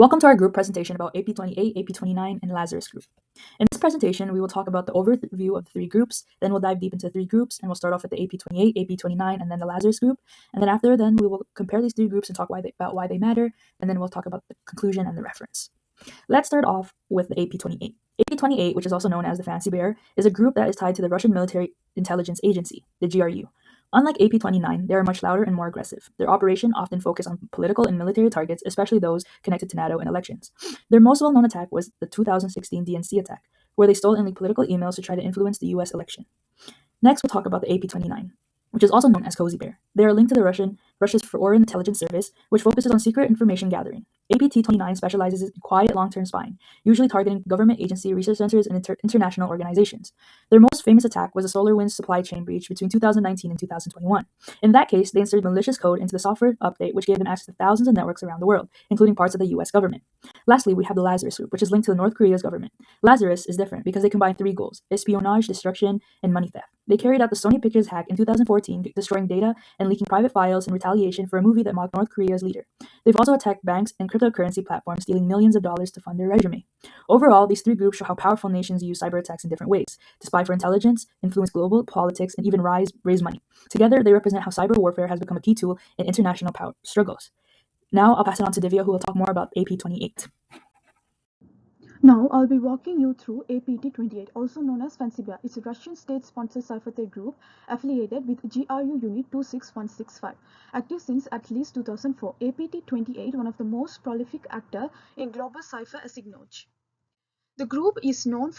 Welcome to our group presentation about AP28, AP29, and Lazarus Group. In this presentation, we will talk about the overview of the three groups, then we'll dive deep into the three groups, and we'll start off with the AP28, AP29, and then the Lazarus Group. And then we will compare these three groups and talk about why they matter, and then we'll talk about the conclusion and the reference. Let's start off with the AP28. AP28, which is also known as the Fancy Bear, is a group that is tied to the Russian Military Intelligence Agency, the GRU. Unlike AP29, they are much louder and more aggressive. Their operation often focused on political and military targets, especially those connected to NATO and elections. Their most well-known attack was the 2016 DNC attack, where they stole and leaked political emails to try to influence the US election. Next, we'll talk about the AP29, which is also known as Cozy Bear. They are linked to Russia's Foreign Intelligence Service, which focuses on secret information gathering. APT-29 specializes in quiet long-term spying, usually targeting government agency, research centers, and international organizations. Their most famous attack was a SolarWinds supply chain breach between 2019 and 2021. In that case, they inserted malicious code into the software update, which gave them access to thousands of networks around the world, including parts of the US government. Lastly, we have the Lazarus Group, which is linked to North Korea's government. Lazarus is different because they combine three goals: espionage, destruction, and money theft. They carried out the Sony Pictures hack in 2014, destroying data and leaking private files in retaliation for a movie that mocked North Korea's leader. They've also attacked banks and cryptocurrency platforms, stealing millions of dollars to fund their regime. Overall, these three groups show how powerful nations use cyber attacks in different ways to spy for intelligence, influence global politics, and even raise money. Together, they represent how cyber warfare has become a key tool in international power struggles. Now, I'll pass it on to Divya, who will talk more about AP28. Now, I'll be walking you through APT28, also known as Fancy Bear. It's a Russian state-sponsored cipher group affiliated with GRU Unit 26165. Active since at least 2004, APT28, one of the most prolific actor in global cipher espionage. The group is known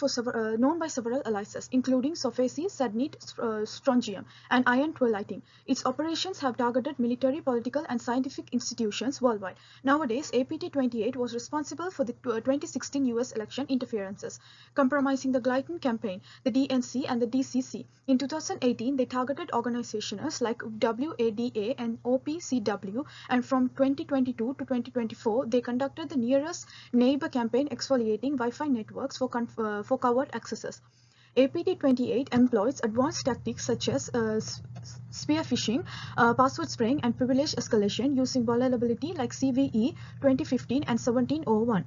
by several aliases, including Sophacy, Sadnit, Strontium, and Iron 12 Lighting. Its operations have targeted military, political, and scientific institutions worldwide. Nowadays, APT28 was responsible for the 2016 US election interferences, compromising the Glycan campaign, the DNC, and the DCC. In 2018, they targeted organizations like WADA and OPCW, and from 2022 to 2024, they conducted the Nearest Neighbor campaign, exfoliating Wi-Fi networks for covert accesses. APT28 employs advanced tactics such as spear phishing, password spraying, and privilege escalation using vulnerability like CVE 2015 and 1701.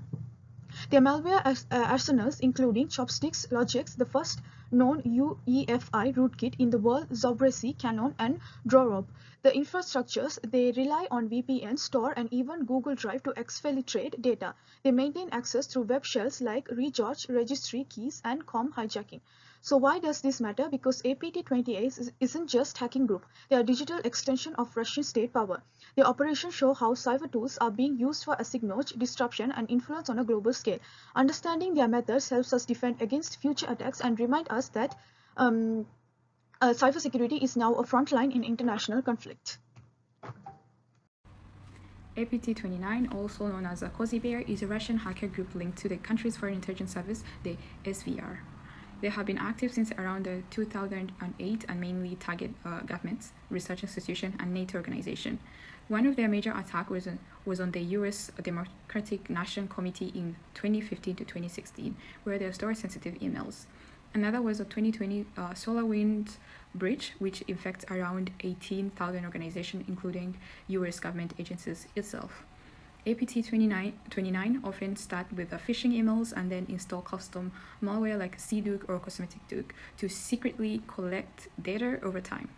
Their malware arsenals, including Chopsticks, Logix, the first known UEFI rootkit in the world, Zobresi, Canon, and Drorob. The infrastructures, they rely on VPN, Tor, and even Google Drive to exfiltrate data. They maintain access through web shells like Regeorge, registry keys, and COM hijacking. So why does this matter? Because APT28 isn't just hacking group. They are a digital extension of Russian state power. Their operations show how cyber tools are being used for espionage, disruption, and influence on a global scale. Understanding their methods helps us defend against future attacks and remind us that cybersecurity is now a front line in international conflict. APT29, also known as a Cozy Bear, is a Russian hacker group linked to the country's Foreign Intelligence Service, the SVR. They have been active since around 2008 and mainly target governments, research institutions, and NATO organizations. One of their major attacks was on the US Democratic National Committee in 2015 to 2016, where they stored sensitive emails. Another was a 2020 SolarWinds breach, which infects around 18,000 organizations, including US government agencies itself. APT29 often start with phishing emails and then install custom malware like CDUK or Cosmetic Duke to secretly collect data over time.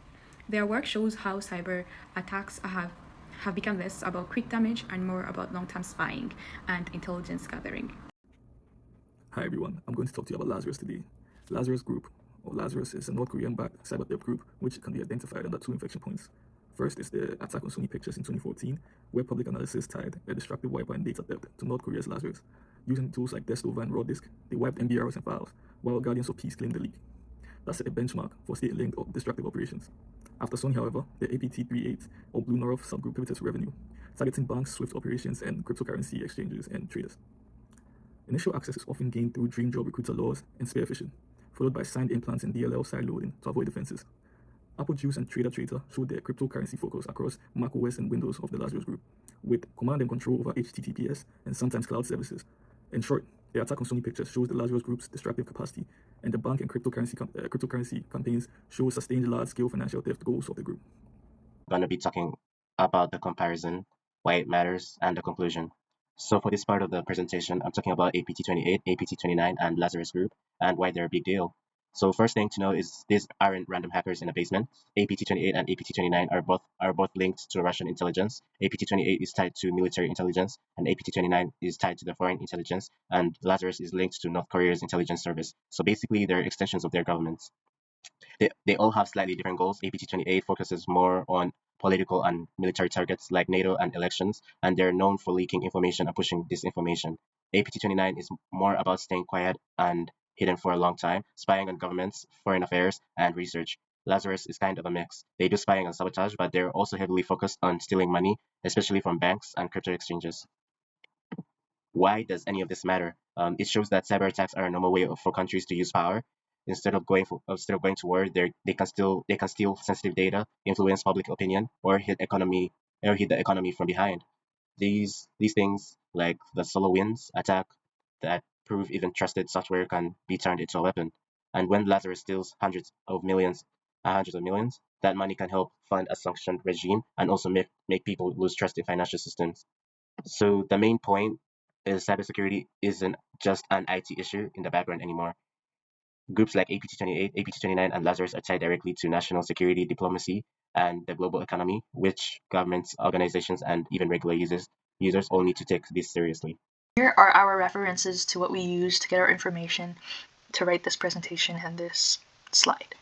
Their work shows how cyber attacks have become less about quick damage and more about long-term spying and intelligence gathering. Hi everyone, I'm going to talk to you about Lazarus today. Lazarus Group, or Lazarus, is a North Korean-backed cyber theft group which can be identified under two inflection points. First is the attack on Sony Pictures in 2014, where public analysis tied a destructive wipe and data theft to North Korea's Lazarus. Using tools like Destover and Raw Disk, they wiped MBRs and files, while Guardians of Peace claimed the leak. That set a benchmark for state-linked or destructive operations. After Sony, however, the APT38, or Blue North subgroup, pivoted to revenue, targeting banks, SWIFT operations, and cryptocurrency exchanges and traders. Initial access is often gained through dream job recruiter laws and spear phishing, followed by signed implants and DLL sideloading to avoid offenses. Apple Juice and Trader showed their cryptocurrency focus across macOS and Windows of the Lazarus Group, with command and control over HTTPS and sometimes cloud services. In short, the attack on Sony Pictures shows the Lazarus Group's destructive capacity, and the bank and cryptocurrency campaigns show sustained large-scale financial theft goals of the group. I'm going to be talking about the comparison, why it matters, and the conclusion. So for this part of the presentation, I'm talking about APT28, APT29, and Lazarus Group, and why they're a big deal. So first thing to know is these aren't random hackers in a basement. APT28 and APT29 are both linked to Russian intelligence. APT28 is tied to military intelligence, and APT29 is tied to the foreign intelligence, and Lazarus is linked to North Korea's intelligence service. So basically, they're extensions of their governments. They all have slightly different goals. APT28 focuses more on political and military targets like NATO and elections, and they're known for leaking information and pushing disinformation. APT29 is more about staying quiet and hidden for a long time, spying on governments, foreign affairs, and research. Lazarus is kind of a mix. They do spying and sabotage, but they're also heavily focused on stealing money, especially from banks and crypto exchanges. Why does any of this matter? It shows that cyber attacks are a normal way for countries to use power. Instead of going to war, they can steal sensitive data, influence public opinion, or hit the economy from behind. These things, like the SolarWinds attack, that prove even trusted software can be turned into a weapon. And when Lazarus steals hundreds of millions, that money can help fund a sanctioned regime and also make people lose trust in financial systems. So the main point is cybersecurity isn't just an IT issue in the background anymore. Groups like APT28, APT29, and Lazarus are tied directly to national security, diplomacy, and the global economy, which governments, organizations, and even regular users all need to take this seriously. Here are our references to what we use to get our information to write this presentation and this slide.